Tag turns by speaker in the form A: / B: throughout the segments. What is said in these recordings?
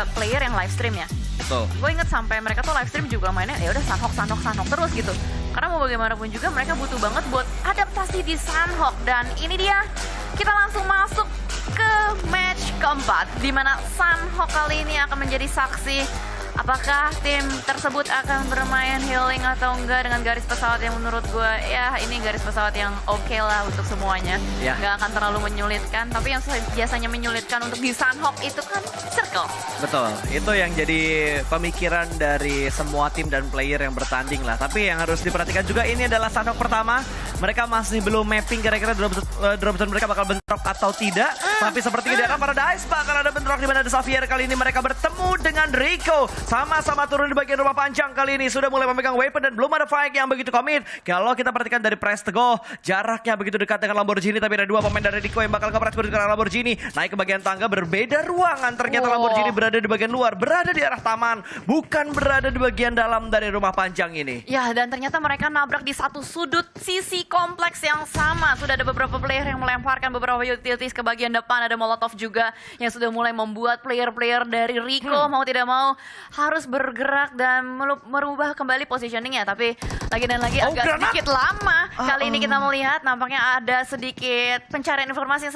A: juga player yang live stream ya.
B: Betul.
A: Gue inget sampai mereka tuh live stream juga mainnya ya udah Sanhok terus gitu. Karena mau bagaimanapun juga mereka butuh banget buat adaptasi di Sanhok. Dan ini dia, kita langsung masuk ke match keempat, di mana Sanhok kali ini akan menjadi saksi apakah tim tersebut akan bermain healing atau enggak dengan garis pesawat yang menurut gue ya ini garis pesawat yang oke lah untuk semuanya. Nggak akan terlalu menyulitkan, tapi yang biasanya menyulitkan untuk di Sanhok itu kan circle.
B: Betul, itu yang jadi pemikiran dari semua tim dan player yang bertanding lah. Tapi yang harus diperhatikan juga ini adalah Sanhok pertama. Mereka masih belum mapping kira-kira drop zone mereka bakal bentrok atau tidak. Tapi seperti di arah Paradise bakal ada bentrok di mana The Xavier kali ini mereka bertemu dengan Rico. Sama-sama turun di bagian rumah panjang kali ini. Sudah mulai memegang weapon dan belum ada fight yang begitu komit. Kalau kita perhatikan dari press to go, jaraknya begitu dekat dengan Lamborghini. Tapi ada dua pemain dari Rico yang bakal ke press dengan Lamborghini. Naik ke bagian tangga, berbeda ruangan. Ternyata Lamborghini berada di bagian luar, berada di arah taman. Bukan berada di bagian dalam dari rumah panjang ini.
A: Ya, dan ternyata mereka nabrak di satu sudut sisi kompleks yang sama. Sudah ada beberapa player yang melemparkan beberapa utilities ke bagian depan. Ada Molotov juga yang sudah mulai membuat player-player dari Rico mau tidak mau harus bergerak dan merubah kembali positioningnya. Tapi lagi dan lagi agak sedikit lama. Kali ini kita melihat nampaknya ada sedikit pencarian informasi yang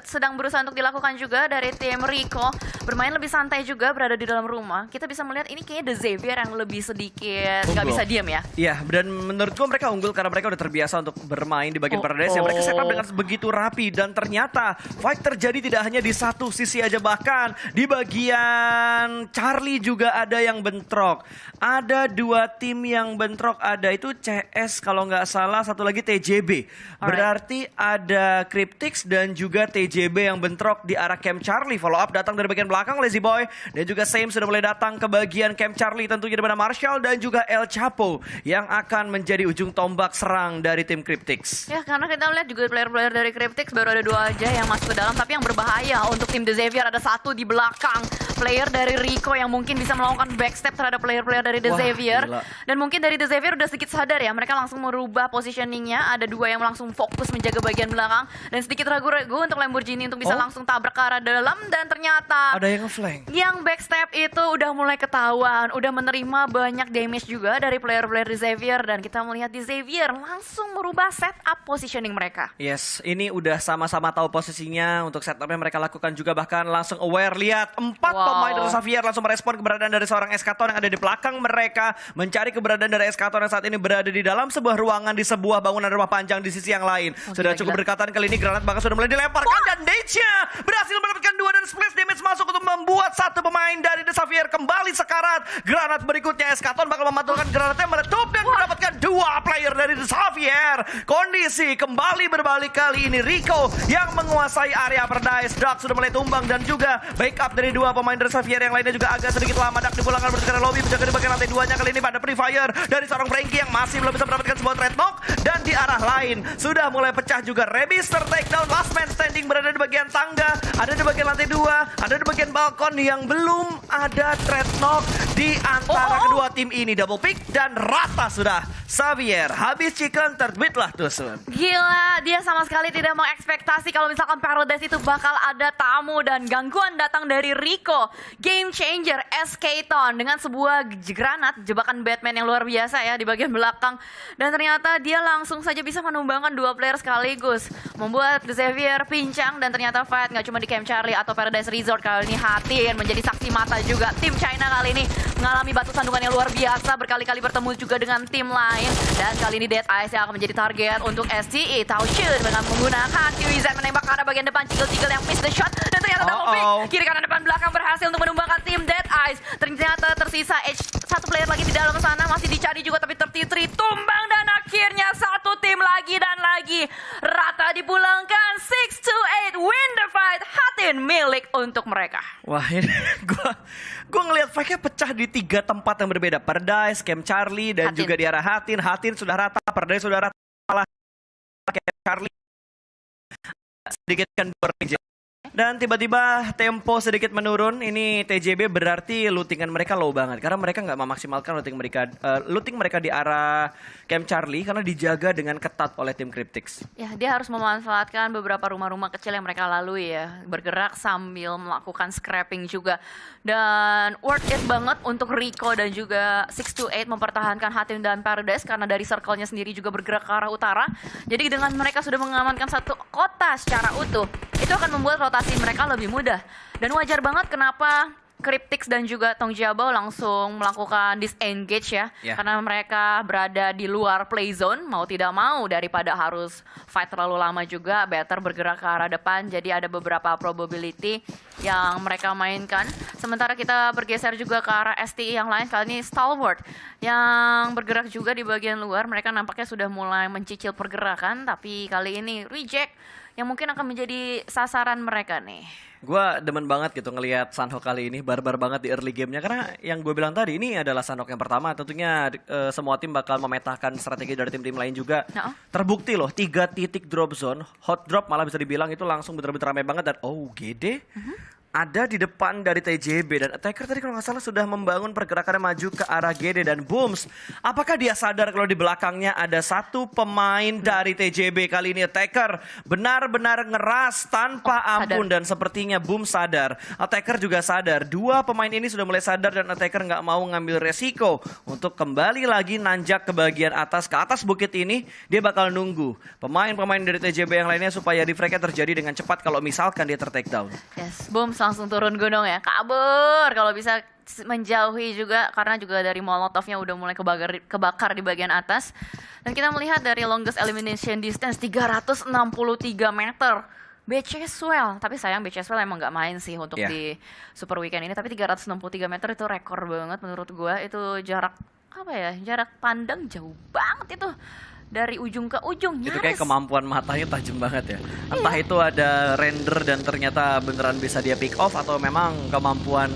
A: sedang berusaha untuk dilakukan juga dari tim Rico. Bermain lebih santai juga, berada di dalam rumah. Kita bisa melihat ini kayaknya The Xavier yang lebih sedikit nggak bisa diam ya.
B: Iya, dan menurut gue mereka unggul karena mereka udah terbiasa untuk bermain di bagian Paradise yang mereka setup dengan begitu rapi. Dan ternyata fight terjadi tidak hanya di satu sisi aja, bahkan di bagian Charlie juga ada yang bentrok. Ada dua tim yang bentrok, ada itu CS kalau nggak salah, satu lagi TJB. Berarti ada Cryptix dan juga TJB yang bentrok di arah Camp Charlie. Follow up datang dari bagian belakang Lazy Boy dan juga Same sudah mulai datang ke bagian Camp Charlie, tentunya di mana Marshall dan juga El Chapo yang akan menjadi ujung tombak serang dari tim Cryptix.
A: Ya, karena kita lihat juga player-player dari Cryptix baru ada dua aja yang masuk ke dalam, tapi yang berbahaya untuk tim The Xavier ada satu di belakang. Player dari Rico yang mungkin bisa melakukan backstep terhadap player-player dari The Xavier.
B: Gila.
A: Dan mungkin dari The Xavier udah sedikit sadar ya, mereka langsung merubah positioningnya. Ada dua yang langsung fokus menjaga bagian belakang. Dan sedikit ragu-ragu untuk Lamborghini untuk bisa langsung tabrak ke arah dalam. Dan ternyata
B: ada yang nge-flank.
A: Yang backstep itu udah mulai ketahuan. Udah menerima banyak damage juga dari player-player The Xavier. Dan kita melihat The Xavier langsung merubah setup positioning mereka.
B: Yes, ini udah sama-sama tahu posisinya untuk setupnya mereka lakukan juga, bahkan langsung aware. Lihat, 4 pemain dari Xavier langsung merespon keberadaan dari seorang Eskator yang ada di belakang mereka, mencari keberadaan dari Eskator yang saat ini berada di dalam sebuah ruangan di sebuah bangunan rumah panjang di sisi yang lain. Sudah cukup berdekatan kali ini, granat bahkan sudah mulai dilemparkan dan Deitya berhasil mendapatkan 2 dan splash damage masuk untuk membuat satu pemain dari The Xavier kembali sekarat. Granat berikutnya Eskator bakal memantulkan granatnya meletup dan mendapatkan 2 player dari The Xavier. Kondisi kembali berbalik kali ini, Rico yang menguasai area Paradise. Dark sudah mulai tumbang dan juga backup dari 2 pemain dari Xavier yang lainnya juga agak sedikit lama. Dark dipulangkan berdekatan lobby menjaga di bagian lantai 2-nya. Kali ini pada Free Fire dari seorang Frankie yang masih belum bisa mendapatkan sebuah threat knock. Dan di arah lain sudah mulai pecah juga. Rebister takedown, last man standing berada di bagian tangga. Ada di bagian lantai 2, ada di bagian balkon yang belum ada threat knock di antara kedua tim ini. Double pick dan rata sudah. Xavier habis chicken terbit lah Tusun.
A: Gila, dia sama sekali tidak mengekspektasi kalau misalkan Paradise itu bakal ada tamu dan gangguan datang dari Rico. Game changer Escaton dengan sebuah granat, jebakan Batman yang luar biasa ya di bagian belakang. Dan ternyata dia langsung saja bisa menumbangkan 2 player sekaligus. Membuat The Xavier pincang dan ternyata fight nggak cuma di Camp Charlie atau Paradise Resort. Kali ini Hatin menjadi saksi mata juga. Tim China kali ini mengalami batu sandungan yang luar biasa. Berkali-kali bertemu juga dengan tim lain. Dan kali ini Dead Eyes yang akan menjadi target untuk STE. Tao Chun dengan menggunakan QZ menembak ke arah bagian depan. Cigel-cigel yang miss the shot. Dan ternyata double pick. Kiri kanan depan belakang berhasil untuk menumbangkan tim Dead Eyes. Ternyata tersisa satu player lagi di dalam sana. Masih dicari juga tapi tertitri. Tumbang dan akhirnya satu tim lagi dan lagi. Rata dipulangkan. 6-8 win the fight. Hatin milik untuk mereka.
B: Wah, ini gue ngelihat fight-nya pecah di 3 tempat yang berbeda. Paradise, Camp Charlie, dan juga di arah Hatin. Hatin sudah rata, Paradise sudah rata. Malah Camp Charlie sedikit kan Dan tiba-tiba tempo sedikit menurun. Ini TJB berarti lootingan mereka low banget. Karena mereka nggak memaksimalkan looting mereka di arah Camp Charlie. Karena dijaga dengan ketat oleh tim Cryptix.
A: Ya, dia harus memanfaatkan beberapa rumah-rumah kecil yang mereka lalui ya. Bergerak sambil melakukan scrapping juga. Dan worth it banget untuk Rico dan juga 628 mempertahankan Hatim dan Paradise. Karena dari circle-nya sendiri juga bergerak ke arah utara. Jadi dengan mereka sudah mengamankan satu kota secara utuh, itu akan membuat rotasi mereka lebih mudah. Dan wajar banget kenapa Cryptix dan juga Tong Jiabao langsung melakukan disengage ya. Karena mereka berada di luar play zone, mau tidak mau daripada harus fight terlalu lama juga, better bergerak ke arah depan. Jadi ada beberapa probability yang mereka mainkan. Sementara kita bergeser juga ke arah STI yang lain, kali ini Stalwart yang bergerak juga di bagian luar. Mereka nampaknya sudah mulai mencicil pergerakan, tapi kali ini reject yang mungkin akan menjadi sasaran mereka nih.
B: Gue demen banget gitu ngelihat Sanhok kali ini barbar banget di early gamenya. Karena yang gue bilang tadi, ini adalah Sanhok yang pertama. Tentunya semua tim bakal memetakan strategi dari tim-tim lain juga. Terbukti loh, 3 titik drop zone, hot drop malah bisa dibilang itu langsung bener-bener ramai banget. Dan GD ada di depan dari TJB. Dan Attacker tadi kalau nggak salah sudah membangun pergerakannya maju ke arah GD dan Booms. Apakah dia sadar kalau di belakangnya ada satu pemain dari TJB? Kali ini Attacker benar-benar ngeras tanpa ampun. Dan sepertinya Booms sadar, Attacker juga sadar. 2 pemain ini sudah mulai sadar dan Attacker nggak mau ngambil resiko untuk kembali lagi nanjak ke bagian atas, ke atas bukit ini. Dia bakal nunggu pemain-pemain dari TJB yang lainnya supaya refrag-nya terjadi dengan cepat kalau misalkan dia ter-take down.
A: Yes, Booms langsung turun gunung ya, kabur kalau bisa menjauhi juga karena juga dari Molotovnya udah mulai kebakar di bagian atas. Dan kita melihat dari longest elimination distance 363 meter. BC Swell, tapi sayang BC Swell emang nggak main sih untuk di Super Weekend ini. Tapi 363 meter itu rekor banget menurut gue. Itu jarak apa ya? Jarak pandang jauh banget itu. Dari ujung ke ujung, nyaris.
B: Itu kayak kemampuan matanya tajam banget ya. Entah itu ada render dan ternyata beneran bisa dia pick off, atau memang kemampuan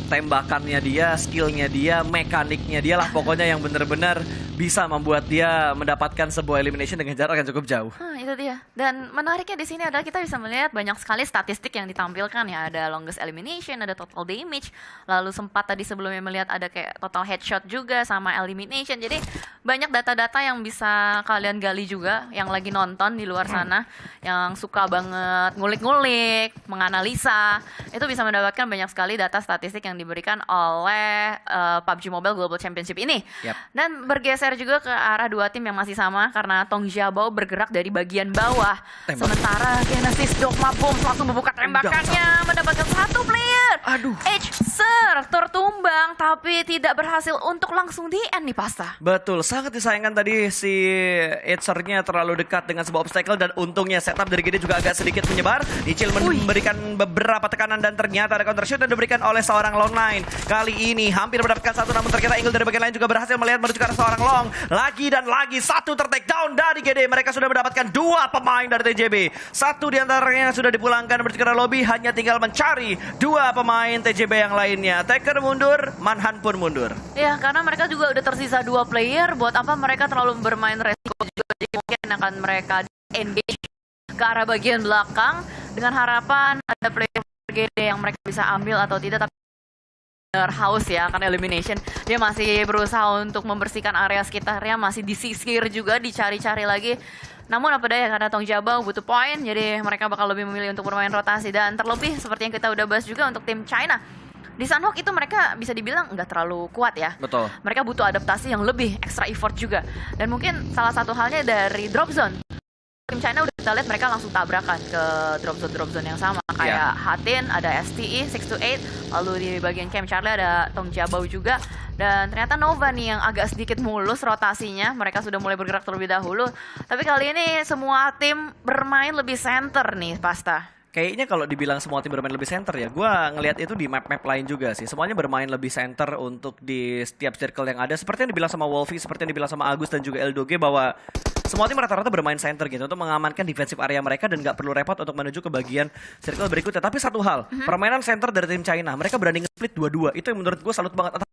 B: tembakannya dia, skillnya dia, mekaniknya dia lah pokoknya yang bener-bener bisa membuat dia mendapatkan sebuah elimination dengan jarak yang cukup jauh.
A: Itu dia. Dan menariknya di sini adalah kita bisa melihat banyak sekali statistik yang ditampilkan ya. Ada longest elimination, ada total damage. Lalu sempat tadi sebelumnya melihat ada kayak total headshot juga sama elimination. Jadi banyak data-data yang bisa kalian gali juga yang lagi nonton di luar sana. Yang suka banget ngulik-ngulik, menganalisa. Itu bisa mendapatkan banyak sekali data statistik yang diberikan oleh PUBG Mobile Global Championship ini. Dan bergeser juga ke arah 2 tim yang masih sama karena Tong Jiabao bergerak dari bagian bawah. Sementara Genesis Dogma Booms langsung membuka tembakannya, mendapatkan 1 player. H-Ser tertumbang tapi tidak berhasil untuk langsung di end nih Pasta.
B: Betul, sangat disayangkan tadi si H-Ser-nya terlalu dekat dengan sebuah obstacle dan untungnya setup dari GD juga agak sedikit menyebar. Nicil memberikan beberapa tekanan dan ternyata ada counter shoot yang diberikan oleh seorang Long9. Kali ini hampir mendapatkan 1 namun ternyata Eagle dari bagian lain juga berhasil melihat menuju ke arah seorang Long. Lagi dan lagi 1 ter-take down dari GD. Mereka sudah mendapatkan 2 pemain dari TJB. 1 diantaranya sudah dipulangkan menuju ke arah lobby. Hanya tinggal mencari 2 pemain TJB yang lainnya. Taker mundur, Manhan pun mundur.
A: Ya, karena mereka juga udah tersisa 2 player. Buat apa mereka terlalu bermain resiko juga. Jadi mungkin akan mereka engage ke arah bagian belakang dengan harapan ada player GD yang mereka bisa ambil atau tidak. Tapi haus ya akan elimination. Dia masih berusaha untuk membersihkan area sekitarnya, masih disisir juga, dicari-cari lagi. Namun apa daya karena Tong Jiabao butuh poin, jadi mereka bakal lebih memilih untuk bermain rotasi. Dan terlebih seperti yang kita udah bahas juga untuk tim China, di Sanhok itu mereka bisa dibilang nggak terlalu kuat ya.
B: Betul.
A: Mereka butuh adaptasi yang lebih extra effort juga. Dan mungkin salah satu halnya dari drop zone. Tim China udah kita lihat mereka langsung tabrakan ke drop zone yang sama. Kayak Hatin, ada STI, 628, lalu di bagian Camp Charlie ada Tong Jiabao juga. Dan ternyata Nova nih yang agak sedikit mulus rotasinya. Mereka sudah mulai bergerak terlebih dahulu. Tapi kali ini semua tim bermain lebih center nih, Pasta.
B: Kayaknya kalau dibilang semua tim bermain lebih center ya, gue ngelihat itu di map-map lain juga sih. Semuanya bermain lebih center untuk di setiap circle yang ada. Seperti yang dibilang sama Wolfie, seperti yang dibilang sama Agus dan juga Eldoge, bahwa semua tim rata-rata bermain center gitu untuk mengamankan defensive area mereka dan gak perlu repot untuk menuju ke bagian circle berikutnya. Tapi satu hal, permainan center dari tim China, mereka berani nge-split 2-2. Itu yang menurut gue salut banget.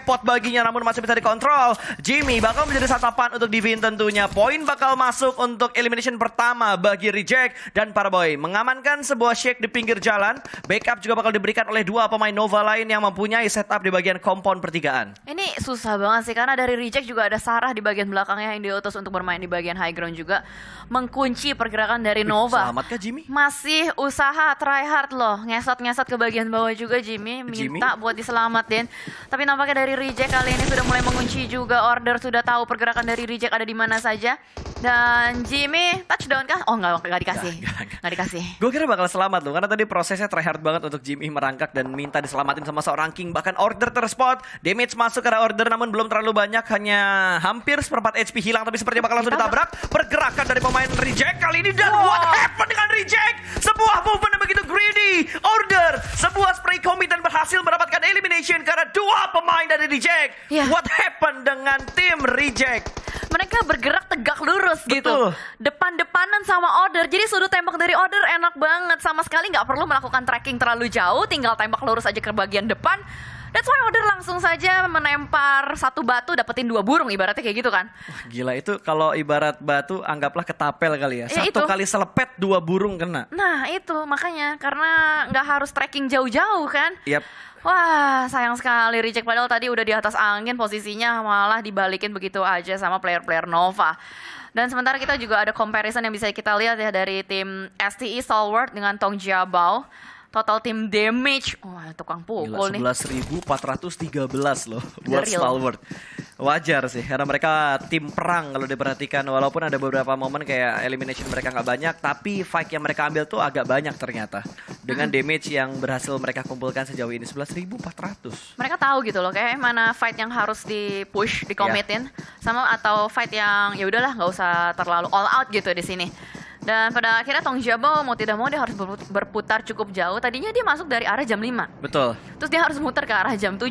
B: repot baginya namun masih bisa dikontrol. Jimmy bakal menjadi santapan untuk Divin tentunya. Poin bakal masuk untuk elimination pertama bagi Reject dan Paraboy. Mengamankan sebuah shake di pinggir jalan. Backup juga bakal diberikan oleh dua pemain Nova lain yang mempunyai setup di bagian kompon pertigaan.
A: Ini susah banget sih karena dari Reject juga ada Sarah di bagian belakangnya yang diutus untuk bermain di bagian high ground juga. Mengunci pergerakan dari Nova.
B: Selamat kah Jimmy?
A: Masih usaha try hard loh, ngesot-ngesot ke bagian bawah juga Jimmy, minta buat diselamatin. Tapi nampaknya dari Reject kali ini sudah mulai mengunci juga. Order sudah tahu pergerakan dari Reject ada di mana saja. Dan Jimmy touchdown kah? Oh nggak dikasih, nggak dikasih.
B: Gue kira bakal selamat loh, karena tadi prosesnya try hard banget untuk Jimmy merangkak dan minta diselamatin sama seorang King. Bahkan order terspot, damage masuk ke arah order namun belum terlalu banyak, hanya hampir seperempat HP hilang. Tapi sepertinya bakal langsung ditabrak. Pergerakan dari pemain Reject kali ini dan what happened dengan Reject? Sebuah movement yang begitu greedy. Order, sebuah spray commit dan berhasil mendapatkan elimination karena dua pemain dari Reject. What happened dengan tim Reject?
A: Mereka bergerak tegak lurus gitu.
B: Betul.
A: Depan-depanan sama order. Jadi sudut tembak dari order enak banget. Sama sekali nggak perlu melakukan tracking terlalu jauh. Tinggal tembak lurus aja ke bagian depan. That's why order langsung saja menempar satu batu dapetin dua burung. Ibaratnya kayak gitu kan.
B: Wah, gila itu kalau ibarat batu anggaplah ketapel kali ya. Satu kali selepet dua burung kena.
A: Nah itu makanya. Karena nggak harus tracking jauh-jauh kan.
B: Yap.
A: Wah, sayang sekali Reject padahal tadi udah di atas angin, posisinya malah dibalikin begitu aja sama player-player Nova. Dan sementara kita juga ada comparison yang bisa kita lihat ya dari tim STI Stalwart dengan Tong Jiabao. Total team damage, wah tukang pukul nih.
B: 11.413 loh buat Stalwart. Wajar sih, karena mereka tim perang kalau diperhatikan. Walaupun ada beberapa momen kayak elimination mereka nggak banyak, tapi fight yang mereka ambil tuh agak banyak ternyata. Dengan damage yang berhasil mereka kumpulkan sejauh ini 11.400.
A: Mereka tahu gitu loh, kayak mana fight yang harus di-push, di-commitin, sama atau fight yang ya udahlah nggak usah terlalu all out gitu di sini. Dan pada akhirnya Tong Jiabao mau tidak mau dia harus berputar cukup jauh. Tadinya dia masuk dari arah jam 5.
B: Betul.
A: Terus dia harus muter ke arah jam 7.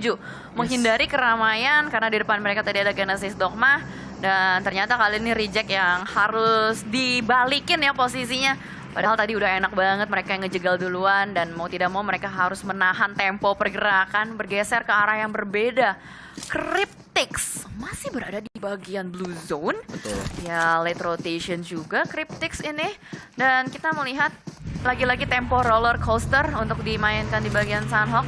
A: Menghindari keramaian karena di depan mereka tadi ada Genesis Dogma. Dan ternyata kali ini Reject yang harus dibalikin ya posisinya. Padahal tadi udah enak banget mereka yang ngejegal duluan. Dan mau tidak mau mereka harus menahan tempo pergerakan. Bergeser ke arah yang berbeda. Cryptix masih berada di bagian blue zone.
B: Betul.
A: Ya late rotation juga Cryptix ini. Dan kita melihat lagi-lagi tempo roller coaster untuk dimainkan di bagian Sunhawk.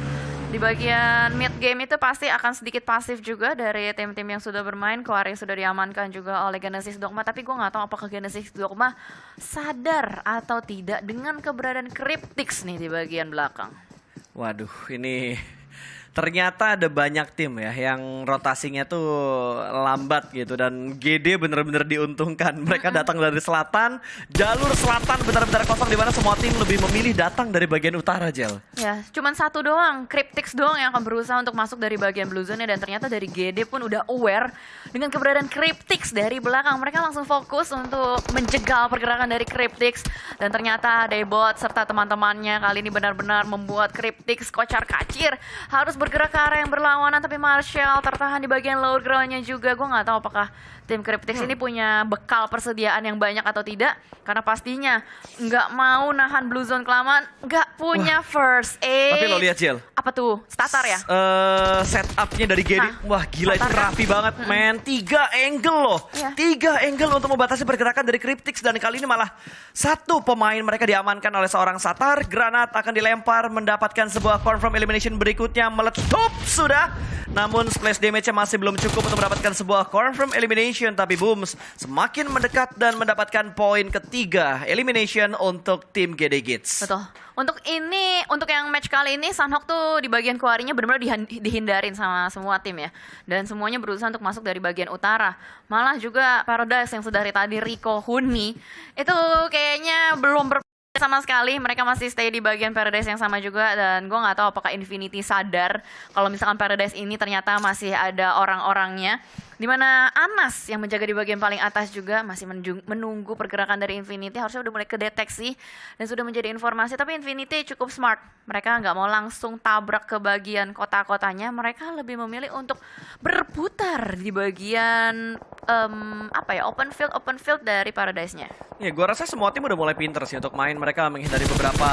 A: Di bagian mid game itu pasti akan sedikit pasif juga dari tim-tim yang sudah bermain. Quarry sudah diamankan juga oleh Genesis Dogma. Tapi gue gak tahu apakah Genesis Dogma sadar atau tidak dengan keberadaan Cryptix nih di bagian belakang.
B: Waduh, ini ternyata ada banyak tim ya yang rotasinya tuh lambat gitu dan GD bener-bener diuntungkan. Mereka datang dari selatan, jalur selatan benar-benar kosong di mana semua tim lebih memilih datang dari bagian utara, Jel.
A: Ya, cuman satu doang, Cryptix doang yang akan berusaha untuk masuk dari bagian blue zone dan ternyata dari GD pun udah aware dengan keberadaan Cryptix dari belakang. Mereka langsung fokus untuk menjegal pergerakan dari Cryptix dan ternyata Daybot serta teman-temannya kali ini benar-benar membuat Cryptix kocar-kacir. Harus bergerak ke arah yang berlawanan tapi Marshall tertahan di bagian lower groundnya juga. Gue nggak tahu apakah tim Cryptix ini punya bekal persediaan yang banyak atau tidak karena pastinya nggak mau nahan blue zone kelamaan, nggak punya first aid.
B: Tapi lo lihat Jel,
A: apa tuh starter ya?
B: Setupnya dari GD, wah gila itu rapi banget men. 3 angle loh, 3 angle untuk membatasi pergerakan dari Cryptix dan kali ini malah satu pemain mereka diamankan oleh seorang Satar. Granat akan dilempar mendapatkan sebuah confirm elimination berikutnya meletup sudah. Namun splash damage-nya masih belum cukup untuk mendapatkan sebuah confirm elimination. Tapi Booms semakin mendekat dan mendapatkan poin ketiga elimination untuk tim GD Gits.
A: Betul. Untuk yang match kali ini Sunhawk tuh di bagian quarry-nya benar-benar dihindarin sama semua tim ya. Dan semuanya berusaha untuk masuk dari bagian utara. Malah juga Paradise yang sudah dari tadi Rico Huni itu kayaknya belum sama sekali. Mereka masih stay di bagian Paradise yang sama juga dan gue nggak tahu apakah Infinity sadar kalau misalkan Paradise ini ternyata masih ada orang-orangnya. Dimana Anas yang menjaga di bagian paling atas juga masih menunggu pergerakan dari Infinity. Harusnya udah mulai kedeteksi dan sudah menjadi informasi. Tapi Infinity cukup smart. Mereka nggak mau langsung tabrak ke bagian kota-kotanya. Mereka lebih memilih untuk berputar di bagian open field dari Paradise-nya.
B: Ya, gua rasa semua tim udah mulai pinter sih untuk main. Mereka menghindari beberapa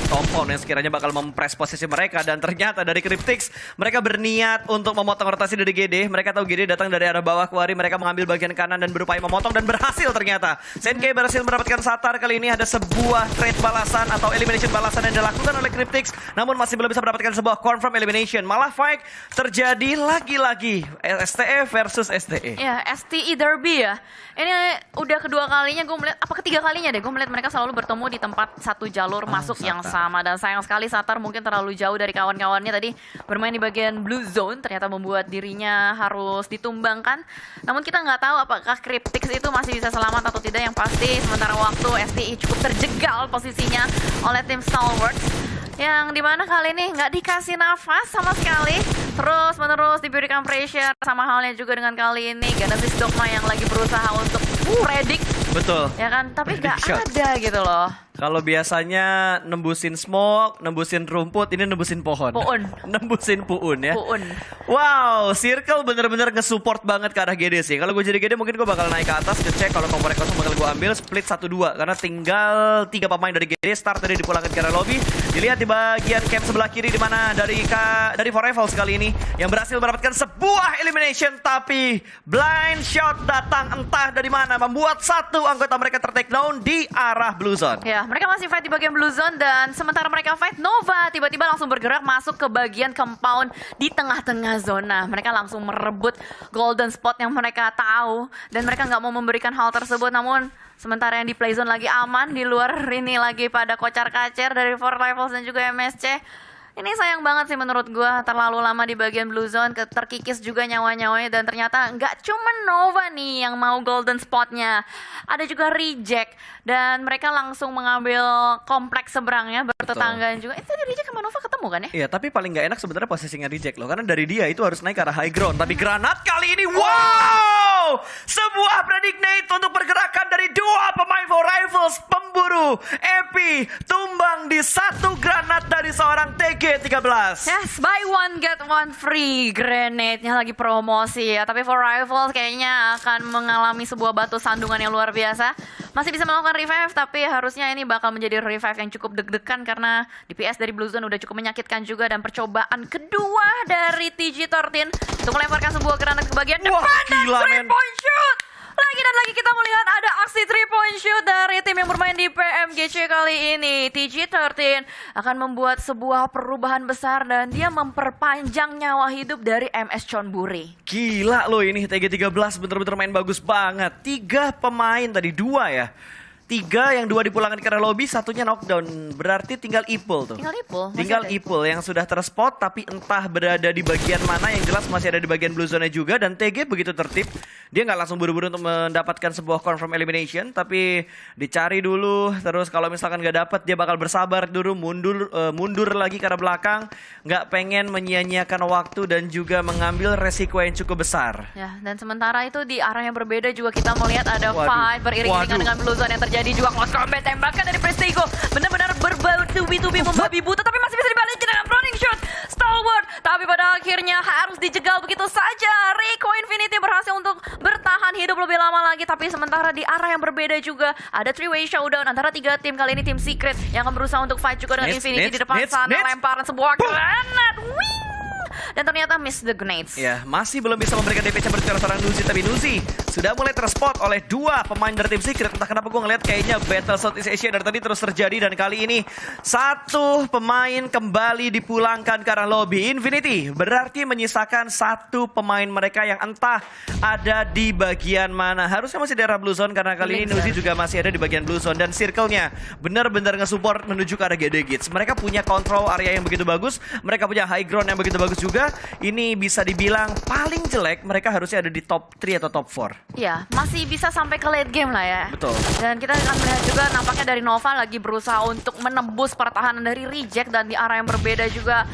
B: compound yang sekiranya bakal mempres posisi mereka. Dan ternyata dari Cryptix, mereka berniat untuk memotong rotasi dari GD. Mereka tahu GD datang dari arah bawah Kuari. Mereka mengambil bagian kanan dan berupaya memotong dan berhasil ternyata. Senke berhasil mendapatkan Satar. Kali ini ada sebuah trade balasan atau elimination balasan yang dilakukan oleh Cryptix. Namun masih belum bisa mendapatkan sebuah confirm elimination. Malah fight terjadi lagi-lagi. STE versus STE.
A: Ya, STE Derby ya. Ini udah kedua kalinya gue melihat, apa ketiga kalinya deh, gue melihat mereka selalu bertemu di tempat satu jalur masuk yang sama. Dan sayang sekali Satar mungkin terlalu jauh dari kawan-kawannya tadi bermain di bagian blue zone, ternyata membuat dirinya harus ditumbangkan. Namun kita nggak tahu apakah Cryptix itu masih bisa selamat atau tidak. Yang pasti sementara waktu STI cukup terjegal posisinya oleh tim Stalwarts, yang dimana kali ini nggak dikasih nafas sama sekali, terus menerus diberikan pressure. Sama halnya juga dengan kali ini Genesis Dogma yang lagi berusaha untuk predict,
B: Betul.
A: ya kan, tapi nggak
B: Predict shot.
A: ada gitu loh.
B: Kalau biasanya nembusin smoke, nembusin rumput, ini nembusin pohon.
A: Puun.
B: Nembusin puun ya.
A: Puun.
B: Wow, Circle bener-bener nge-support banget ke arah GD sih. Kalau gue jadi GD mungkin gue bakal naik ke atas, ngecek kalau komponen kosong bakal gue ambil, split 1-2. Karena tinggal 3 pemain dari GD, start tadi dipulangkan ke arah lobby. Dilihat di bagian camp sebelah kiri di mana dari For Rivals kali ini yang berhasil mendapatkan sebuah elimination, tapi blind shot datang entah dari mana membuat satu anggota mereka ter-take down di arah blue zone.
A: Ya, mereka masih fight di bagian blue zone dan sementara mereka fight, Nova tiba-tiba langsung bergerak masuk ke bagian compound di tengah-tengah zona. Mereka langsung merebut golden spot yang mereka tahu dan mereka nggak mau memberikan hal tersebut. Namun sementara yang di play zone lagi aman, di luar ini lagi pada kocar-kacir dari For Rivals dan juga MSC. Ini sayang banget sih menurut gue, terlalu lama di bagian blue zone, terkikis juga nyawa-nyawanya. Dan ternyata nggak cuma Nova nih yang mau golden spotnya, ada juga Reject. Dan mereka langsung mengambil kompleks seberangnya, bertetanggaan juga. Itu tadi Reject sama Nova ketemu kan ya?
B: Iya, tapi paling nggak enak sebenarnya posisinya Reject loh. Karena dari dia itu harus naik ke arah high ground. Tapi granat kali ini, wow! Sebuah predict untuk pergerakan dari dua pemain For Rivals. Pemburu Epi tumbang di satu granat dari seorang TG13.
A: Yes, buy one get one free. Grenade-nya lagi promosi ya. Tapi For Rivals kayaknya akan mengalami sebuah batu sandungan yang luar biasa. Masih bisa melakukan revive, tapi harusnya ini bakal menjadi revive yang cukup deg-degan karena DPS dari Blue Zone udah cukup menyakitkan juga. Dan percobaan kedua dari TG13 untuk melemparkan sebuah granat ke bagian depan. Dan
B: gila,
A: 3-point shoot. Lagi dan lagi kita melihat ada aksi 3-point shoot dari tim yang bermain di PMGC kali ini. TG13 akan membuat sebuah perubahan besar dan dia memperpanjang nyawa hidup dari MS Chonburi.
B: Gila loh, ini TG13 bener-bener main bagus banget. 3 pemain tadi, 2 ya. 3 yang 2 dipulangkan ke arah lobby, satunya knockdown. Berarti tinggal Ipul tuh. Tinggal Ipul yang sudah terspot tapi entah berada di bagian mana, yang jelas masih ada di bagian blue zone juga. Dan TG begitu tertib, dia nggak langsung buru-buru untuk mendapatkan sebuah confirm elimination, tapi dicari dulu. Terus kalau misalkan nggak dapat, dia bakal bersabar dulu, mundur lagi ke arah belakang. Nggak pengen menyia-nyiakan waktu dan juga mengambil resiko yang cukup besar.
A: Ya, dan sementara itu di arah yang berbeda juga kita melihat ada fight beriring-iringan dengan blue zone yang terjadi juga. Close combat tembakan dari Prestigo benar-benar berbau tubi-tubi membabi buta, tapi masih bisa dibalikin dengan running shot Stalwart. Tapi pada akhirnya harus dijegal begitu saja. Rico Infinity berhasil untuk bertahan hidup lebih lama lagi, tapi sementara di arah yang berbeda juga ada 3-way showdown antara 3 tim. Kali ini tim Secret yang akan berusaha untuk fight juga dengan Infinity di depan sana. Lemparan sebuah granat. Wing! Dan ternyata miss the grenades.
B: Ya, masih belum bisa memberikan DP chamber ke seorang Nuzi, tapi Nuzi sudah mulai terspot oleh 2 pemain dari tim Secret. Entah kenapa gue ngeliat kayaknya Battle Southeast Asia dari tadi terus terjadi, dan kali ini 1 pemain kembali dipulangkan ke arah lobby. Infinity berarti menyisakan 1 pemain mereka yang entah ada di bagian mana. Harusnya masih di arah blue zone karena kali ini Nuzi juga masih ada di bagian blue zone, dan circle-nya benar-benar nge-support menuju ke arah GD Gates. Mereka punya control area yang begitu bagus, mereka punya high ground yang begitu bagus juga. Ini bisa dibilang paling jelek mereka harusnya ada di top 3 atau top 4.
A: Ya, masih bisa sampai ke late game lah ya.
B: Betul.
A: Dan kita akan melihat juga nampaknya dari Nova lagi berusaha untuk menembus pertahanan dari Reject, dan di arah yang berbeda juga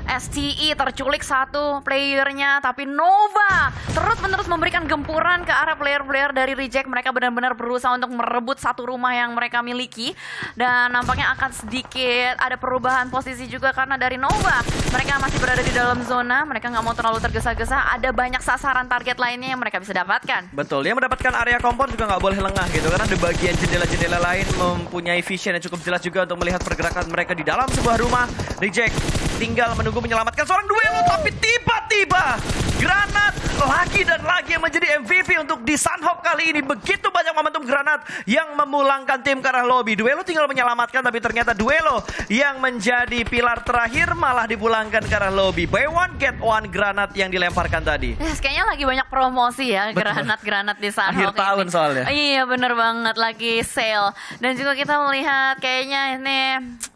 A: STE terculik satu playernya, tapi Nova terus-menerus memberikan gempuran ke arah player-player dari Reject. Mereka benar-benar berusaha untuk merebut satu rumah yang mereka miliki, dan nampaknya akan sedikit ada perubahan posisi juga karena dari Nova mereka masih berada di dalam zona. Mereka nggak mau terlalu tergesa-gesa, ada banyak sasaran target lainnya yang mereka bisa dapatkan.
B: Betul, yang mendapatkan area kompor juga nggak boleh lengah gitu, karena di bagian jendela-jendela lain mempunyai vision yang cukup jelas juga untuk melihat pergerakan mereka di dalam sebuah rumah. Reject tinggal menunggu menyelamatkan seorang duelo, tapi tiba-tiba granat lagi dan lagi yang menjadi MVP untuk di Sunhawk kali ini. Begitu banyak momentum granat yang memulangkan tim ke arah lobby. Duelo tinggal menyelamatkan, tapi ternyata duelo yang menjadi pilar terakhir malah dipulangkan ke arah lobby. Buy one get one granat yang dilemparkan tadi.
A: Yes, kayaknya lagi banyak promosi ya, granat-granat di Sunhawk.
B: Akhir tahun
A: ini.
B: soalnya.
A: Iya bener banget, lagi sale. Dan juga kita melihat kayaknya ini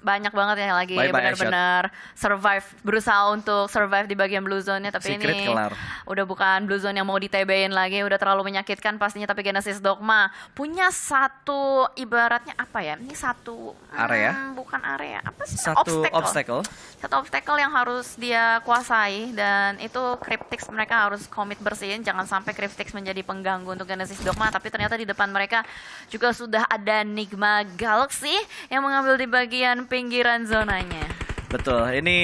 A: banyak banget ya lagi benar-benar survive, berusaha untuk survive di bagian blue zone-nya. Tapi
B: Secret
A: ini
B: kelar.
A: udah bukan blue zone yang mau di-TB-in lagi, udah terlalu menyakitkan pastinya. Tapi Genesis Dogma punya satu, ibaratnya apa ya, ini satu
B: area?
A: Bukan area, apa sih?
B: Satu obstacle.
A: Satu obstacle yang harus dia kuasai, dan itu Cryptix mereka harus komit bersihin. Jangan sampai Cryptix menjadi pengganggu untuk Genesis Dogma. Tapi ternyata di depan mereka juga sudah ada Nigma Galaxy yang mengambil di bagian pinggiran zonanya.
B: Betul, ini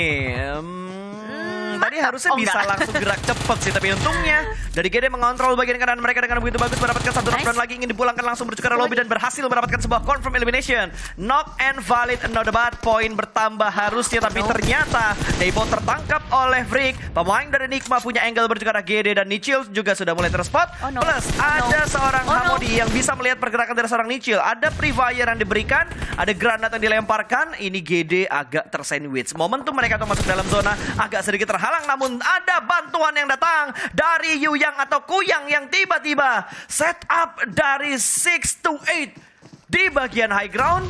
B: tadi harusnya bisa langsung gerak cepat sih, tapi untungnya dari GD mengontrol bagian kanan mereka dengan begitu bagus, mendapatkan satu knockdown lagi, ingin dipulangkan langsung menuju ke arah lobby dan berhasil mendapatkan sebuah confirm elimination. Knock and valid, not bad, poin bertambah harusnya, tapi ternyata Debo tertangkap oleh Freak. Pemain dari Nigma punya angle menuju ke arah GD, dan Nichil juga sudah mulai terspot. Plus ada seorang Hamodi yang bisa melihat pergerakan dari seorang Nichil. Ada pre-fire yang diberikan, ada granat yang dilemparkan. Ini GD agak tersandwich. Momentum mereka untuk masuk dalam zona agak sedikit terhalang, namun ada bantuan yang datang dari Yuyang atau Kuyang yang tiba-tiba setup dari 6 to 8 di bagian high ground.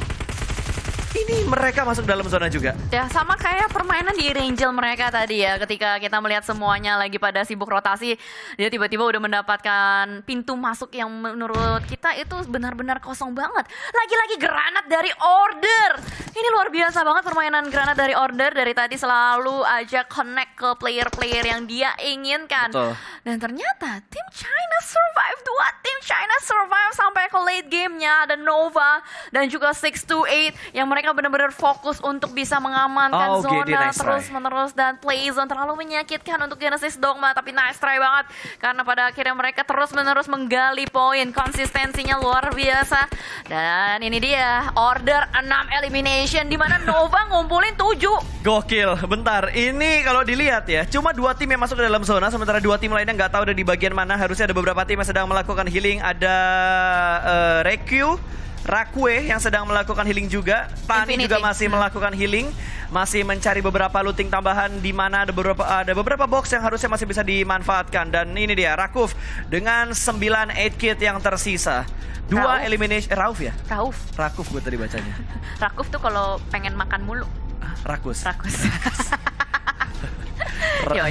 B: Ini mereka masuk dalam zona juga.
A: Ya sama kayak permainan di Angel mereka tadi ya. Ketika kita melihat semuanya lagi pada sibuk rotasi, dia tiba-tiba udah mendapatkan pintu masuk yang menurut kita itu benar-benar kosong banget. Lagi-lagi granat dari Order. Ini luar biasa banget permainan granat dari Order. Dari tadi selalu aja connect ke player-player yang dia inginkan.
B: Betul.
A: Dan ternyata tim China survive. Dua tim China survive sampai ke late game-nya. Ada Nova dan juga 628 yang mereka benar-benar fokus untuk bisa mengamankan zona terus-menerus, dan play zone terlalu menyakitkan untuk Genesis Dogma. Tapi nice try banget karena pada akhirnya mereka terus-menerus menggali poin. Konsistensinya luar biasa. Dan ini dia Order 6 elimination di mana Nova ngumpulin 7.
B: Gokil. Bentar, ini kalau dilihat ya, cuma 2 tim yang masuk ke dalam zona, sementara 2 tim lainnya nggak tahu ada di bagian mana. Harusnya ada beberapa tim yang sedang melakukan healing. Ada Rakue yang sedang melakukan healing juga. Tani juga masih melakukan healing, masih mencari beberapa looting tambahan di mana ada beberapa box yang harusnya masih bisa dimanfaatkan. Dan ini dia Rakuf dengan 9 8 kit yang tersisa. 2 elimination. Rauf ya? Rakuf gue tadi bacanya.
A: Rakuf tuh kalau pengen makan mulu.
B: Rakus.
A: Yo,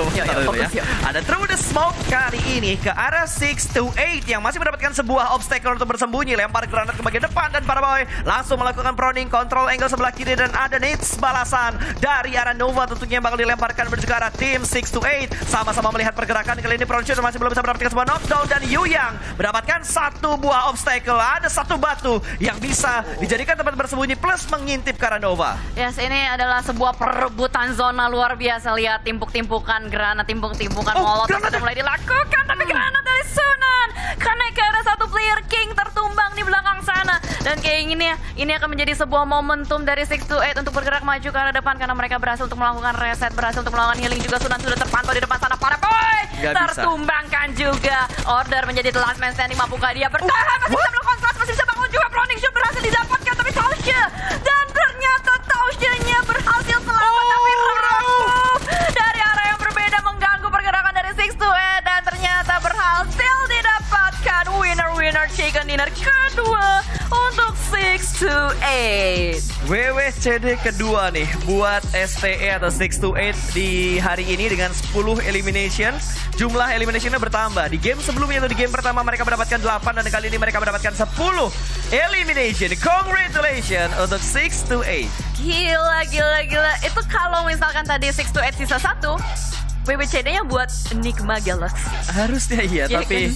A: fokus,
B: ya. Ada through the smoke kali ini ke arah 6 to 8 yang masih mendapatkan sebuah obstacle untuk bersembunyi. Lempar granat ke bagian depan dan para boy langsung melakukan proning, kontrol angle sebelah kiri, dan ada nades balasan dari arah Nova tentunya yang bakal dilemparkan menuju ke arah tim 6 to 8. Sama-sama melihat pergerakan kali ini. Pronsure masih belum bisa mendapatkan sebuah knockdown, dan Yuyang mendapatkan satu buah obstacle. Ada satu batu yang bisa dijadikan tempat bersembunyi plus mengintip ke arah Nova.
A: Yes, ini adalah sebuah perebutan zona luar biasa. Lihat timpuk-timpukan granat, timpuk-timpukan molotov sudah mulai dilakukan, tapi granat dari Sunan karena ke arah satu player King tertumbang di belakang sana. Dan kayak ini akan menjadi sebuah momentum dari 6 to 8 untuk bergerak maju ke arah depan karena mereka berhasil untuk melakukan reset, berhasil untuk melakukan healing juga. Sunan sudah terpantau di depan sana, para boy tertumbangkan juga. Order menjadi the last man standing. Mampukah dia bertahan? Masih bisa melakukan flash, masih bisa bangun juga. Proning shoot berhasil didapatkan, tapi Tausya, dan ternyata Tausyanya berhasil selamat. Tapi Rakuf dari arah yang berbeda mengganggu pergerakan dari 6 to 8, dan ternyata berhasil didapatkan winner chicken dinner kedua untuk 6 to 8.
B: WWCD kedua nih buat STE atau 6 to 8 di hari ini dengan 10 elimination. Jumlah eliminationnya bertambah. Di game sebelumnya atau di game pertama mereka mendapatkan 8, dan kali ini mereka mendapatkan 10 elimination. Congratulations untuk 6 to 8.
A: Gila. Itu kalau kalau misalkan tadi 6 to 8 sisa 1, WWCD-nya buat Enigma Galaxy.
B: Harusnya iya,
A: Iya
B: tapi
A: kan?